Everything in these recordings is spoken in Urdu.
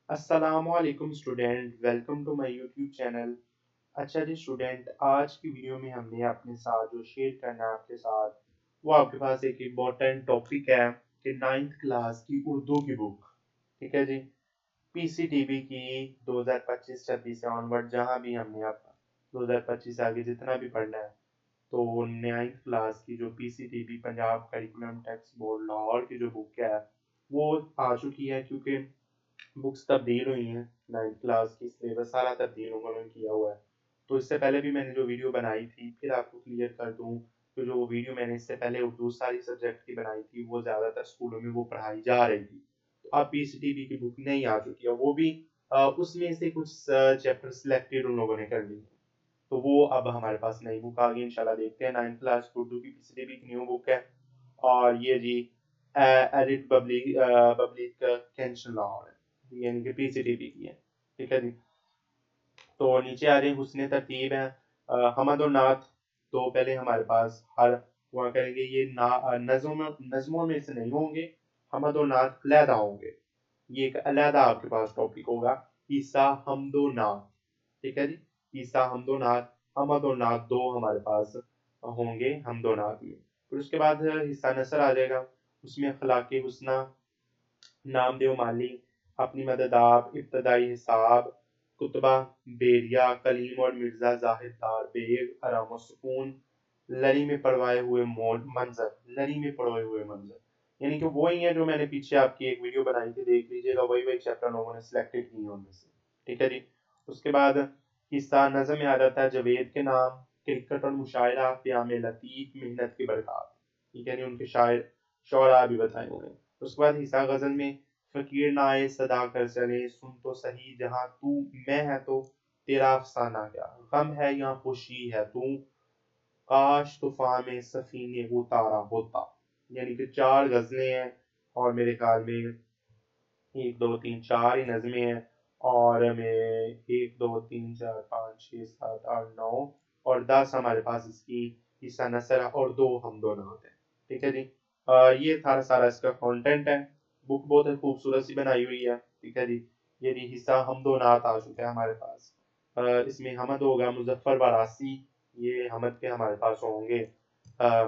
السلام علیکم student, welcome to my YouTube channel. اچھا جی اسٹوڈینٹ، آج کی ویڈیو میں ہم نے اپنے ساتھ جو شیئر کرنا ہے آپ کے ساتھ، وہ آپ کے پاس ایک امپورٹنٹ ٹاپک ہے کہ 9th کلاس کی اردو کی بک، ٹھیک ہے جی، پی سی ٹی وی کی 2025-26 سے آنورڈ، جہاں بھی ہم نے اب 2025 سے آگے جتنا بھی پڑھنا ہے، تو 9th کلاس کی جو P C T V Punjab curriculum text board Lahore کی جو بک ہے وہ آ چکی ہے، کیونکہ بکس تبدیل ہوئی ہیں۔ 9th کلاس کی سلیبس سارا تبدیل انہوں نے کیا ہوا ہے۔ تو اس سے پہلے بھی میں نے جو ویڈیو بنائی تھی، پھر آپ کو کلیئر کر دوں کہ جو ویڈیو میں نے اس سے پہلے اردو ساری سبجیکٹ کی بنائی تھی، وہ زیادہ تر اسکولوں میں وہ پڑھائی جا رہی تھی۔ تو اب پی سی ٹی وی کی بک نہیں آ چکی ہے، وہ بھی اس میں سے کچھ چیپٹر سلیکٹڈ ان لوگوں نے کر لی، تو وہ اب ہمارے پاس نئی بک آ گئی۔ انشاءاللہ دیکھتے ہیں 9th کلاس اردو کی پی سی ٹی وی کی نیو بک ہے، اور یہ جی ایڈٹ پبلک کینشن لا ہے، یعنی کہ پی سی ٹی پی کی ہے، ٹھیک ہے جی۔ تو نیچے آ رہے ہیں حسن ترتیب ہیں، حمد و نعت، تو پہلے ہمارے پاس ہر وہاں کریں گے، یہ نظموں میں سے نہیں ہوں گے، حمد و نعت علیحدہ ہوں گے، یہ ایک علیحدہ آپ کے پاس ٹاپک ہوگا، حصہ حمد و نعت، ٹھیک ہے جی، حصہ حمد و نعت، حمد و نعت دو ہمارے پاس ہوں گے حمد و نعت میں۔ پھر اس کے بعد حصہ نثر آ جائے گا، اس میں اخلاق حسنہ، نام دیو مالی، اپنی مدد آپ، ابتدائی حساب، کتبہ، بیریا، کلیم اور مرزا زاہد دار بیگ، آرام و سکون، لری میں پڑوائے ہوئے منظر، لری میں پڑوائے ہوئے منظر، یعنی کہ وہی ہیں جو میں نے پیچھے آپ کی ایک ویڈیو بنائی تھی، دیکھ لیجیے گا، وہی چیپٹر لوگوں نے سلیکٹڈ کی ہیں ان میں سے، ٹھیک ہے جی۔ اس کے بعد حصہ نظم میں آ جاتا ہے جوید کے نام، کرکٹ اور مشاعرہ، پیام لطیف، محنت کی برکات، ٹھیک ہے جی، ان کے شعراء بھی بتائے ہوئے ہیں۔ اس کے بعد حصہ غزل میں فقیر نہ آئے صدا کر چلے، سن تو صحیح جہاں تو میں ہے تو تیرا افسانہ کیا، غم ہے یا خوشی ہے تو، کاش طوفان میں سفینے وہ تارا ہوتا، یعنی کہ 4 غزلیں ہیں، اور میرے خیال میں 1 2 3 4 ہی نظمیں ہیں، اور میں 1 2 3 4 5 6 7 8 9 اور 10 ہمارے پاس اس کی حصہ نثر ہے، اور 2 حمد و نعت ہے، ٹھیک ہے جی۔ یہ تھا سارا اس کا کانٹینٹ ہے، بک بہت خوبصورت سی بنائی ہوئی ہے، ٹھیک ہے جی۔ یہ بھی حصہ حمد و نعت آ چکا ہے ہمارے پاس، اس میں حمد ہوگا مظفر باراسی، یہ حمد کے ہمارے پاس ہوں گے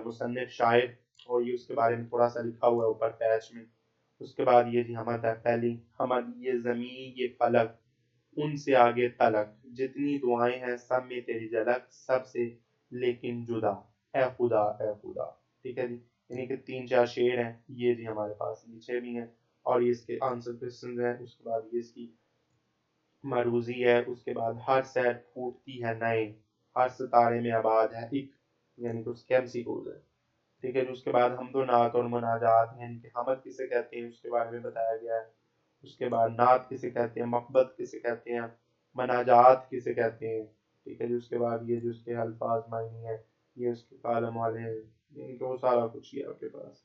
مصنف شاعر، اور یہ اس کے بارے میں تھوڑا سا لکھا ہوا ہے اوپر پیچ میں۔ اس کے بعد یہ جی حمد ہے پہلی، حمد یہ زمین یہ فلک، ان سے آگے تلک، جتنی دعائیں ہیں سب میں تیری جھلک، سب سے لیکن جدا، اے خدا اے خدا، ٹھیک ہے جی۔ یعنی کہ 3 4 شعر ہیں، یہ جی ہمارے پاس نیچے بھی ہیں، اور یہ اس کے آنسر کوسچنز ہیں۔ اس کے بعد یہ اس کی مروزی ہے، اس کے بعد ہر سیر پھوٹتی ہے نئے، ہر ستارے میں آباد ہے ایک، یعنی کہ اس کے ایم سی کوز ہے، ٹھیک ہے جی۔ اس کے بعد حمد و نعت اور مناجات، یعنی کہ حمد کسے کہتے ہیں اس کے بارے میں بتایا گیا ہے۔ اس کے بعد نعت کسے کہتے ہیں، مقبت کسے کہتے ہیں، مناجات کسے کہتے ہیں، ٹھیک ہے جی۔ اس کے بعد یہ جو اس کے الفاظ معنی ہے، یہ اس کے کالم والے ہیں، یعنی کہ وہ سارا کچھ ہی ہے آپ کے پاس۔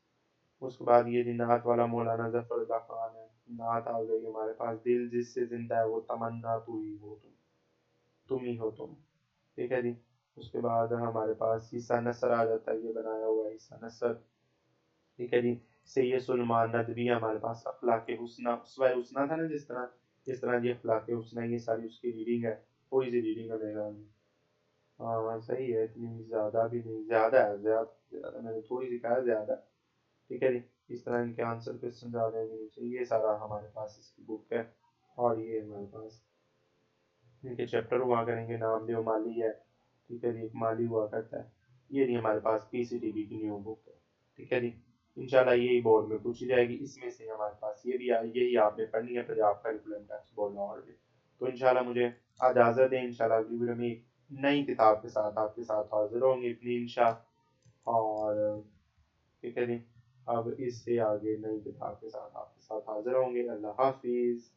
اس کے بعد یہ جی نعت والا مولانا ظفر اللہ خان ہے، نعت آ گئی ہمارے پاس، دل جس سے زندہ ہے وہ تمنا تو ہی ہو تم ہی ہو تم، ٹھیک ہے جی۔ اس کے بعد ہمارے پاس حصہ نثر آ جاتا ہے، یہ بنایا ہوا ہے حصہ نثر، ٹھیک ہے جی۔ سید سلمان ندوی ہمارے پاس، اخلاق حسنہ، اسوہ حسنہ تھا نا، جس طرح یہ اخلاق حسنہ، یہ ساری اس کی ریڈنگ ہے، تھوڑی سی ریڈنگ ہے میرے خیال میں، ہاں صحیح ہے، اتنی زیادہ بھی نہیں، زیادہ ہے، زیادہ میں نے تھوڑی سی کہا ہے، زیادہ، ٹھیک ہے جی۔ اس طرح ان کے آنسر کوسچن آ جائیں گے نیچے، یہ سارا ہمارے پاس اس کی بک ہے، اور یہ ہمارے پاس ان کے چیپٹر ہوا کریں گے، نام دیو مالی ہے، ٹھیک ہے جی، ایک مالی ہوا کرتا ہے، یہ نہیں ہمارے پاس پی سی ٹی وی کی نیو بک ہے، ٹھیک ہے جی۔ انشاءاللہ یہی بورڈ میں پوچھی جائے گی، اس میں سے ہمارے پاس یہ بھی یہی آپ نے پڑھنی ہے Punjab curriculum text board Lahore میں۔ تو انشاءاللہ مجھے اجازت دیں، انشاءاللہ اگلی ویڈیو میں ایک نئی کتاب کے ساتھ آپ کے ساتھ حاضر ہوں گے اپنی انشاء، اور ٹھیک ہے جی، اب اس سے آگے نئی کتاب کے ساتھ آپ کے ساتھ حاضر ہوں گے۔ اللہ حافظ۔